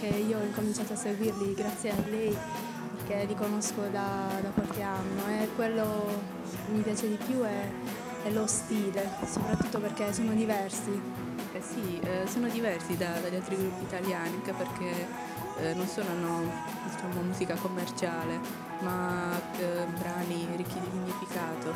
e io ho incominciato a seguirli grazie a lei perché li conosco da qualche anno e quello che mi piace di più è lo stile, soprattutto perché sono diversi. Eh sì, sono diversi dagli altri gruppi italiani, anche perché non solo hanno, diciamo, musica commerciale, ma brani ricchi di significato.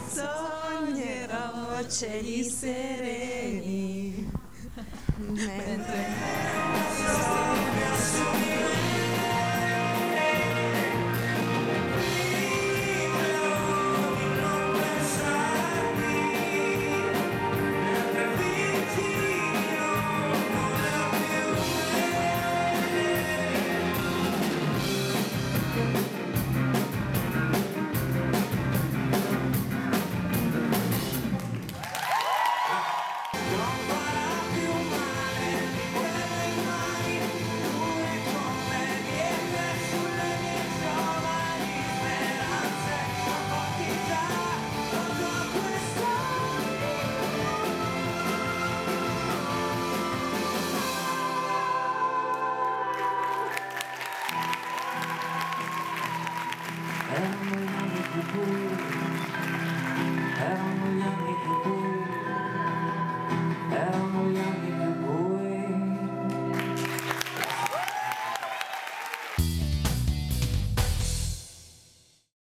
Sognerò cieli sereni mentre Erano gli anni più bui, erano gli anni più bui, erano gli anni più bui.